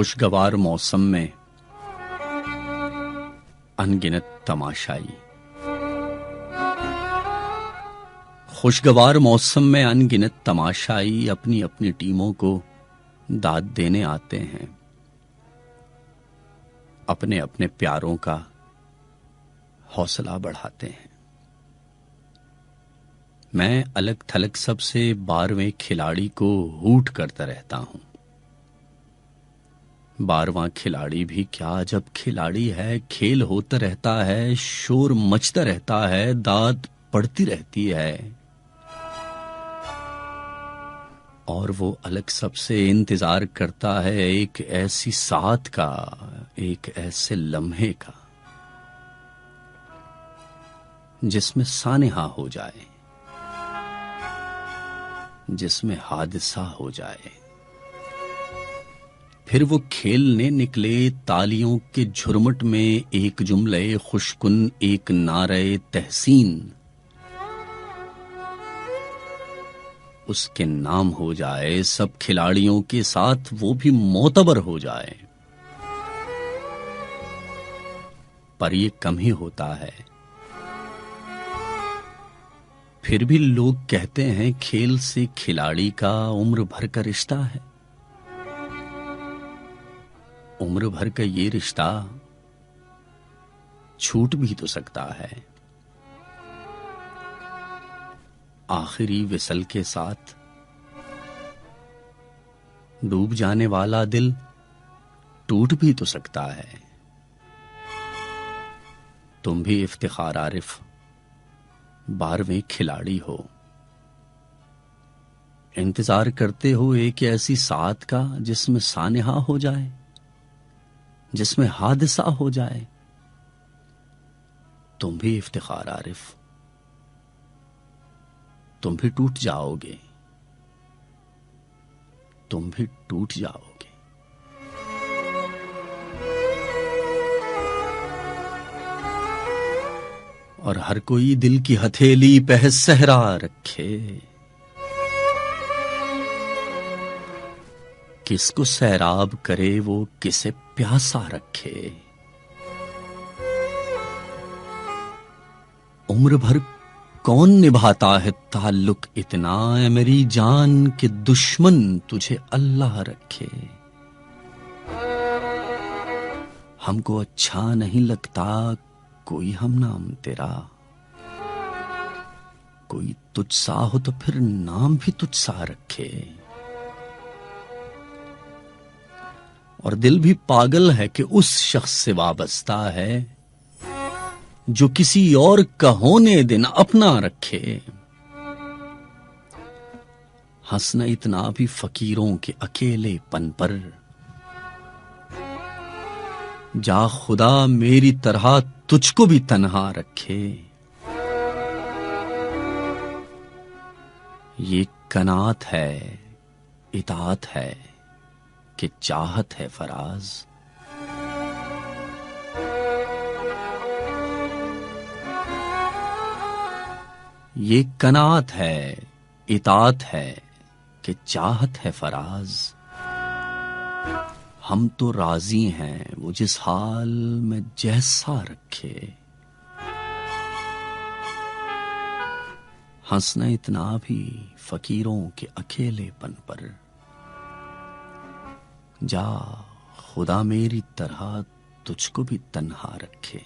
खुशगवार मौसम में अनगिनत तमाशाई। खुशगवार मौसम में अनगिनत तमाशाई अपनी अपनी टीमों को दाद देने आते हैं, अपने अपने प्यारों का हौसला बढ़ाते हैं। मैं अलग थलग सबसे 12वें खिलाड़ी को हूट करता रहता हूं। 12वां खिलाड़ी भी क्या जब खिलाड़ी है, खेल होता रहता है, शोर मचता रहता है, दाद पड़ती रहती है, और वो अलग सबसे इंतजार करता है एक ऐसी साथ का, एक ऐसे लम्हे का जिसमें सानेहा हो जाए, जिसमें हादसा हो जाए। फिर वो खेलने निकले तालियों के झुरमुट में, एक जुमले खुशकुन, एक नारे तहसीन उसके नाम हो जाए। सब खिलाड़ियों के साथ वो भी मोतबर हो जाए। पर ये कम ही होता है। फिर भी लोग कहते हैं खेल से खिलाड़ी का उम्र भर का रिश्ता है। उम्र भर का ये रिश्ता छूट भी तो सकता है। आखिरी विसल के साथ डूब जाने वाला दिल टूट भी तो सकता है। तुम भी इफ्तिखार आरिफ 12वें खिलाड़ी हो। इंतजार करते हो एक ऐसी साथ का जिसमें सानेहा हो जाए, जिसमें हादसा हो जाए। तुम भी इफ्तिखार आरिफ, तुम भी टूट जाओगे, तुम भी टूट जाओगे। और हर कोई दिल की हथेली पे सहरा रखे। किसको सैराब करे वो किसे प्यासा रखे। उम्र भर कौन निभाता है ताल्लुक इतना, है मेरी जान के दुश्मन तुझे अल्लाह रखे। हमको अच्छा नहीं लगता कोई हम नाम तेरा, कोई तुझसा हो तो फिर नाम भी तुझसा रखे। और दिल भी पागल है कि उस शख्स से वाबस्ता है जो किसी और का होने देना अपना रखे। हंसना इतना भी फकीरों के अकेलेपन पर, जा खुदा मेरी तरह तुझको भी तन्हा रखे। ये कनात है, इताअत है कि चाहत है फराज। ये कनात है, इताअत है कि चाहत है फराज। हम तो राजी हैं वो जिस हाल में जैसा रखे। हंसना इतना भी फकीरों के अकेलेपन पर, जा खुदा मेरी तरह तुझको भी तन्हा रखे।